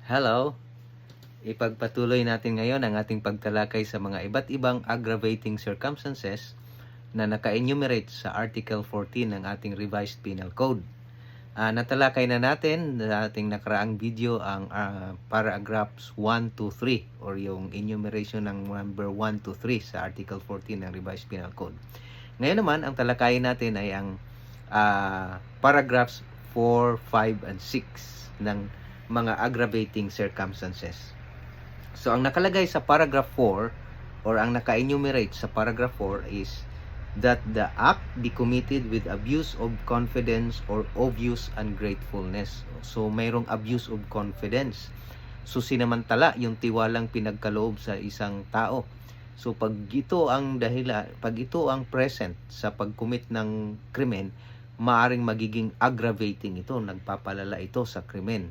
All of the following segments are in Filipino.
Hello! Ipagpatuloy natin ngayon ang ating pagtalakay sa mga iba't ibang aggravating circumstances na naka-enumerate sa Article 14 ng ating Revised Penal Code. Natalakay na natin sa ating nakaraang video ang paragraphs 1 to 3 or yung enumeration ng number 1 to 3 sa Article 14 ng Revised Penal Code. Ngayon naman, ang talakayin natin ay ang paragraphs 4, 5, and 6 ng mga aggravating circumstances. So, ang nakalagay sa paragraph 4 or ang naka-enumerate sa paragraph 4 is that the act be committed with abuse of confidence or obvious ungratefulness. So, mayroong abuse of confidence. So, sinamantala yung tiwalang pinagkaloob sa isang tao. So, pag ito ang present sa pag-commit ng krimen, maaring magiging aggravating ito, nagpapalala ito sa krimen.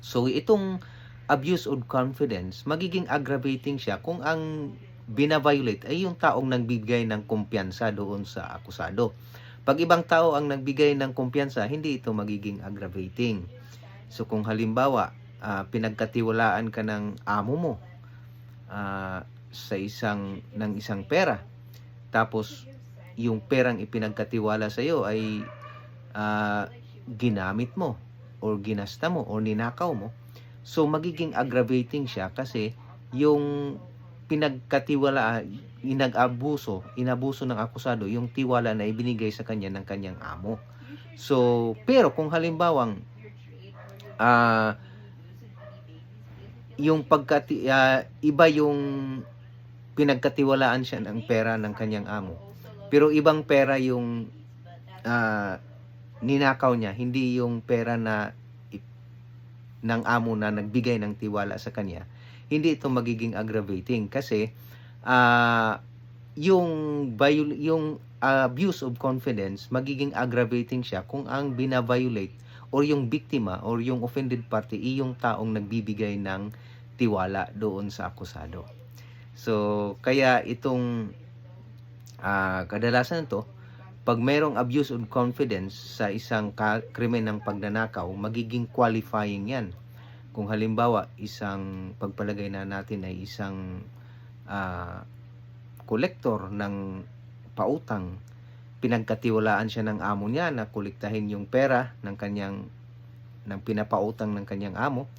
So, itong abuse of confidence, magiging aggravating siya kung ang binaviolate ay yung taong nagbigay ng kumpiyansa doon sa akusado. Pag ibang tao ang nagbigay ng kumpiyansa, hindi ito magiging aggravating. So, kung halimbawa, pinagkatiwalaan ka ng amo mo sa isang pera, tapos yung perang ipinagkatiwala sa iyo ay ginamit mo or ginasta mo or ninakaw mo, so magiging aggravating siya kasi yung inabuso ng akusado yung tiwala na ibinigay sa kanya ng kanyang amo. So, pero kung halimbawang iba yung pinagkatiwalaan siya ng pera ng kanyang amo, pero ibang pera yung ninakaw niya, hindi yung pera ng amo na nagbigay ng tiwala sa kanya, hindi ito magiging aggravating kasi yung abuse of confidence, magiging aggravating siya kung ang binaviolate or yung biktima or yung offended party ay yung taong nagbibigay ng tiwala doon sa akusado. So, kaya itong kadalasan ito, pag mayroong abuse of confidence sa isang krimen ng pagnanakaw, magiging qualifying yan. Kung halimbawa, pagpalagay na natin ay isang kolektor ng pautang, pinagkatiwalaan siya ng amo niya na kolektahin yung pera ng pinapautang ng kanyang amo,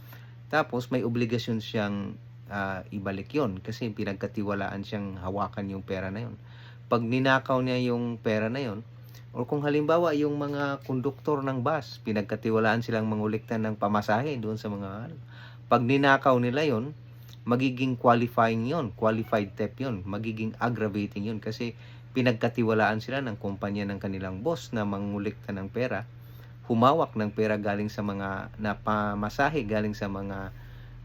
tapos may obligasyon siyang ibalik yon kasi pinagkatiwalaan siyang hawakan yung pera na yon. Pag ninakaw niya yung pera na yon, o kung halimbawa yung mga konduktor ng bus, pinagkatiwalaan silang mangolekta ng pamasahe doon sa pag ninakaw nila yon, magiging qualifying yon, qualified theft yon, magiging aggravating yon kasi pinagkatiwalaan sila ng kumpanya ng kanilang boss na mangolekta ng pera, humawak ng pera galing sa mga napamasahe, galing sa mga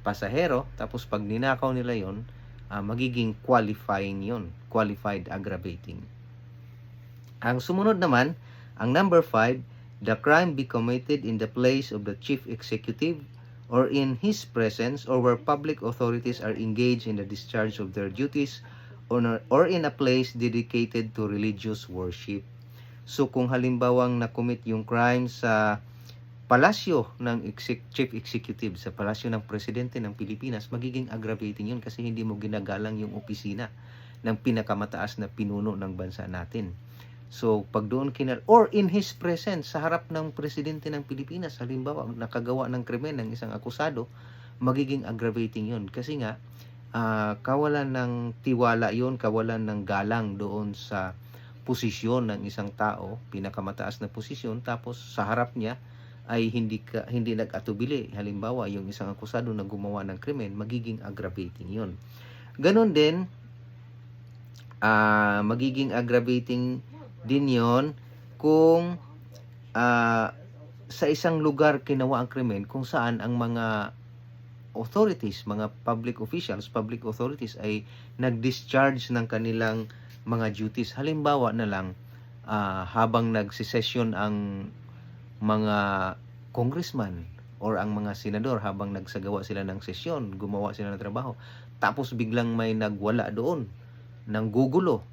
pasahero, tapos pag ninakaw nila yon, magiging qualifying yon, qualified aggravating. Ang sumunod naman, ang number 5, the crime be committed in the place of the chief executive or in his presence or where public authorities are engaged in the discharge of their duties or in a place dedicated to religious worship. So kung halimbawang na-commit yung crime sa palasyo ng chief executive, sa palasyo ng presidente ng Pilipinas, magiging aggravating yun kasi hindi mo ginagalang yung opisina ng pinakamataas na pinuno ng bansa natin. So, pag doon or in his presence, sa harap ng presidente ng Pilipinas, halimbawa, nakagawa ng krimen ng isang akusado, magiging aggravating yun. Kasi nga, kawalan ng tiwala yun, kawalan ng galang doon sa posisyon ng isang tao, pinakamataas na posisyon, tapos sa harap niya ay hindi nag-atubili. Halimbawa, yung isang akusado na gumawa ng krimen, magiging aggravating yun. Ganon din, magiging aggravating din yon kung sa isang lugar ginawa ang krimen kung saan ang mga authorities, mga public authorities ay nag-discharge ng kanilang mga duties. Halimbawa na lang, habang nagsisesyon ang mga congressman or ang mga senador, habang nagsagawa sila ng sesyon, gumawa sila ng trabaho, tapos biglang may nagwala doon, ng gugulo,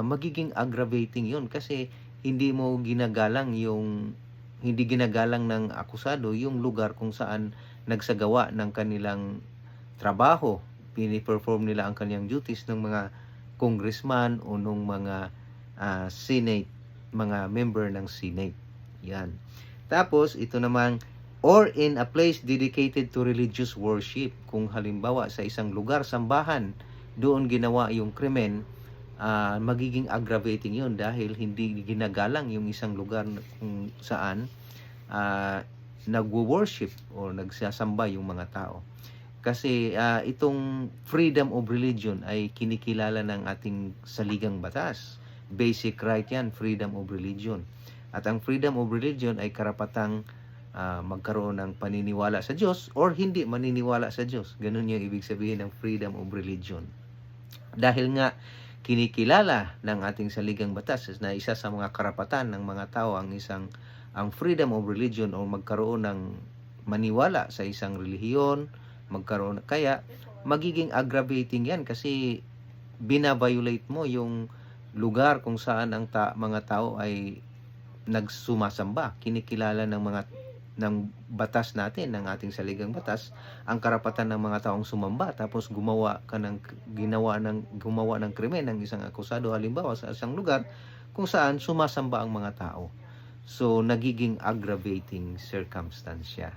magiging aggravating yun kasi hindi mo ginagalang yung hindi ginagalang ng akusado yung lugar kung saan nagsagawa ng kanilang trabaho, pini-perform nila ang kanilang duties ng mga congressman o nung mga Senate, mga member ng Senate. Yan. Tapos, ito namang, or in a place dedicated to religious worship. Kung halimbawa sa isang lugar, sambahan, doon ginawa yung krimen, magiging aggravating yun dahil hindi ginagalang yung isang lugar kung saan nagwo-worship o nagsasamba yung mga tao. Kasi itong freedom of religion ay kinikilala ng ating saligang batas. Basic right yan, freedom of religion. At ang freedom of religion ay karapatang magkaroon ng paniniwala sa Diyos or hindi maniniwala sa Diyos. Ganun yung ibig sabihin ng freedom of religion. Dahil nga kinikilala ng ating saligang batas na isa sa mga karapatan ng mga tao ang freedom of religion o magkaroon ng maniwala sa isang relihiyon, kaya magiging aggravating yan kasi binaviolate mo yung lugar kung saan ang mga tao ay nagsumasamba. Kinikilala ng batas natin, ng ating saligang batas, ang karapatan ng mga taong sumamba, tapos gumawa ng krimen ng isang akusado halimbawa sa isang lugar kung saan sumasamba ang mga tao. So nagiging aggravating circumstance siya.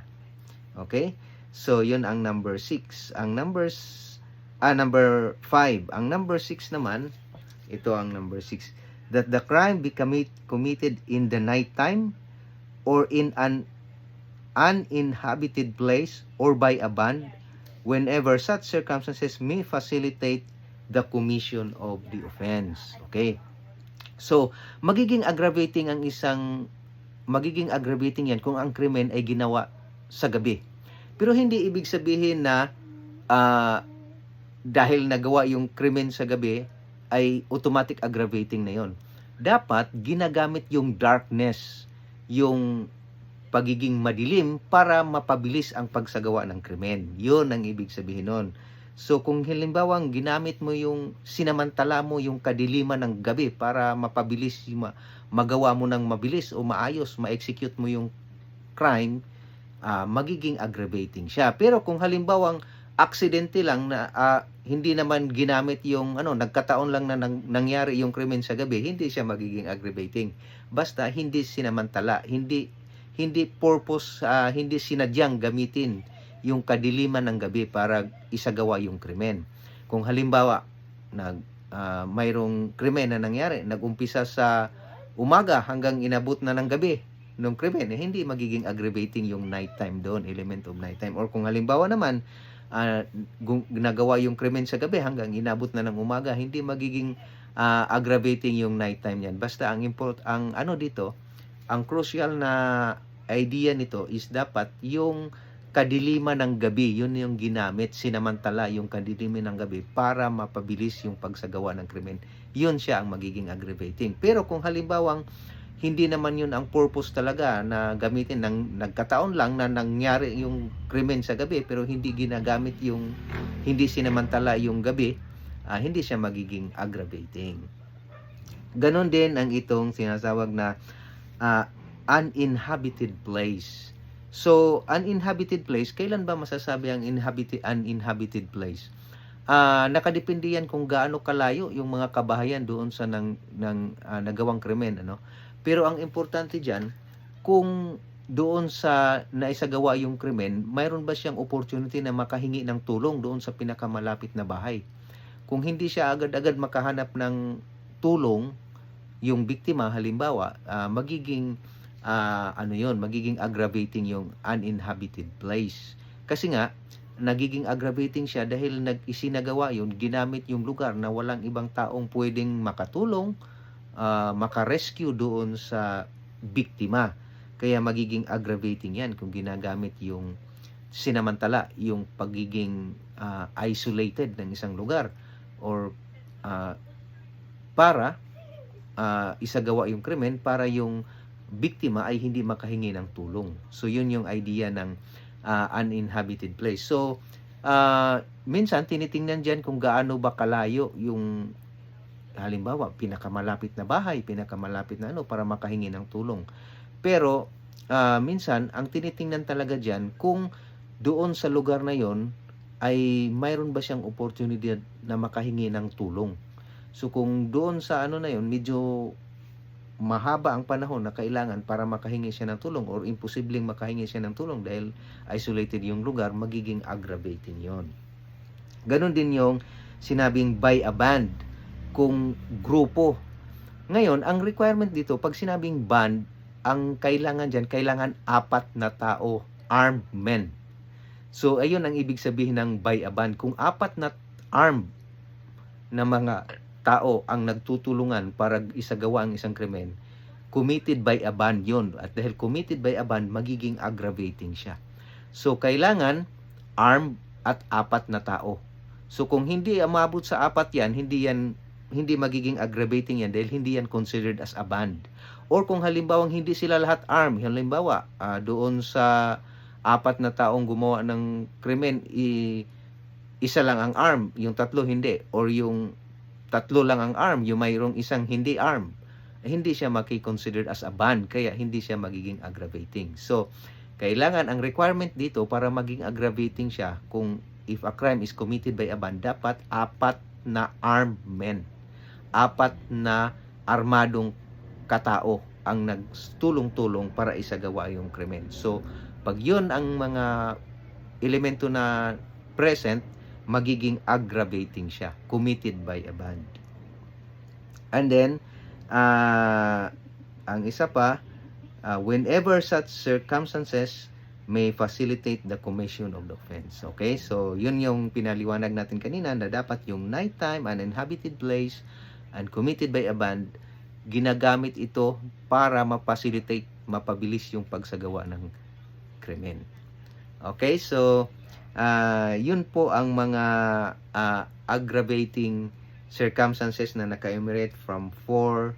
Okay? So yun ang number 6. Ang number 5. Ang number 6 naman, ito ang number 6. That the crime be committed in the night time or in an uninhabited place or by a band whenever such circumstances may facilitate the commission of the offense. Okay? So, magiging aggravating yan kung ang krimen ay ginawa sa gabi. Pero hindi ibig sabihin na dahil nagawa yung krimen sa gabi ay automatic aggravating na yon. Dapat ginagamit yung darkness, yung pagiging madilim para mapabilis ang pagsagawa ng krimen. Yun ang ibig sabihin nun. So kung halimbawa ginamit mo sinamantala mo yung kadiliman ng gabi para mapabilis, magawa mo ng mabilis o maayos, ma-execute mo yung crime, magiging aggravating siya. Pero kung halimbawa aksidente lang na hindi naman ginamit nagkataon lang na nangyari yung krimen sa gabi, hindi siya magiging aggravating. Basta hindi sinamantala, hindi purpose, hindi sinadyang gamitin yung kadiliman ng gabi para isagawa yung krimen. Kung halimbawa mayroong krimen na nangyari, nagumpisa sa umaga hanggang inabot na ng gabi ng krimen, hindi magiging aggravating yung nighttime doon, element of nighttime. Or kung halimbawa naman ginagawa yung krimen sa gabi hanggang inabot na ng umaga, hindi magiging aggravating yung nighttime yan. Basta ang crucial na idea nito is dapat yung kadiliman ng gabi, yun yung ginamit, sinamantala yung kadiliman ng gabi para mapabilis yung pagsagawa ng krimen. Yun siya ang magiging aggravating. Pero kung halimbawang hindi naman yun ang purpose talaga na gamitin, nagkataon lang na nangyari yung krimen sa gabi pero hindi sinamantala yung gabi, hindi siya magiging aggravating. Ganon din ang itong sinasawag na uninhabited place. So, uninhabited place, kailan ba masasabi ang uninhabited place? Nakadepende yan kung gaano kalayo yung mga kabahayan doon sa nagawang krimen, Pero ang importante diyan, kung doon sa naisagawa yung krimen, mayroon ba siyang opportunity na makahingi ng tulong doon sa pinakamalapit na bahay? Kung hindi siya agad-agad makahanap ng tulong, yung biktima halimbawa, magiging aggravating yung uninhabited place. Kasi nga nagiging aggravating siya dahil isinagawa yun, ginamit yung lugar na walang ibang taong pwedeng makatulong, maka-rescue doon sa biktima. Kaya magiging aggravating yan kung ginagamit yung sinamantala, yung pagiging isolated ng isang lugar or para isagawa yung krimen para yung biktima ay hindi makahingi ng tulong. So yun yung idea ng uninhabited place. So minsan tinitingnan diyan kung gaano ba kalayo yung halimbawa pinakamalapit na bahay, pinakamalapit na para makahingi ng tulong. Pero minsan ang tinitingnan talaga diyan kung doon sa lugar na yon ay mayroon ba siyang oportunidad na makahingi ng tulong. So kung doon sa ano na yon medyo mahaba ang panahon na kailangan para makahingi siya ng tulong or imposibleng makahingi siya ng tulong dahil isolated yung lugar, magiging aggravating yon. Ganon din yung sinabing by a band, kung grupo. Ngayon, ang requirement dito, pag sinabing band, ang kailangan dyan, kailangan 4 na tao, armed men. So, ayun ang ibig sabihin ng by a band. Kung 4 na armed na mga tao ang nagtutulungan para isagawa ang isang krimen, committed by a band yon. At dahil committed by a band, magiging aggravating siya. So, kailangan armed at 4 na tao. So, kung hindi umabot sa 4 yan, hindi magiging aggravating yan dahil hindi yan considered as a band. Or kung halimbawa hindi sila lahat armed, halimbawa doon sa 4 na taong gumawa ng krimen, isa lang ang armed, yung 3 hindi. Or yung 3 lang ang armed, yung mayroong isang hindi armed. Hindi siya maki-considered as a band, kaya hindi siya magiging aggravating. So, kailangan ang requirement dito para maging aggravating siya, kung if a crime is committed by a band, dapat 4 na armed men. 4 na armadong katao ang nagtulong-tulong para isagawa yung krimen. So, pag yun ang mga elemento na present, magiging aggravating siya, committed by a band. And then, ang isa pa, whenever such circumstances may facilitate the commission of the offense. Okay? So, yun yung pinaliwanag natin kanina na dapat yung nighttime, uninhabited place, and committed by a band, ginagamit ito para ma-facilitate, mapabilis yung pagsagawa ng krimen. Okay? So, yun po ang mga aggravating circumstances na naka-enumerate from 4,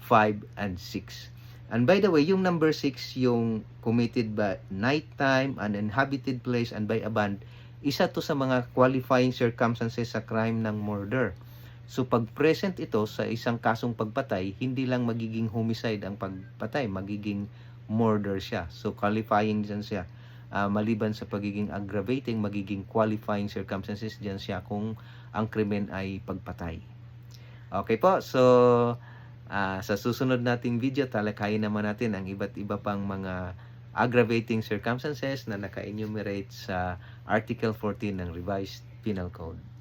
5, and 6. And by the way, yung number 6, yung committed by nighttime, uninhabited place, and by a band, isa to sa mga qualifying circumstances sa crime ng murder. So, pag present ito sa isang kasong pagpatay, hindi lang magiging homicide ang pagpatay, magiging murder siya. So, qualifying dyan siya. Maliban sa pagiging aggravating, magiging qualifying circumstances dyan siya kung ang krimen ay pagpatay. Okay po, so sa susunod nating video, talakayin naman natin ang iba't iba pang mga aggravating circumstances na naka-enumerate sa Article 14 ng Revised Penal Code.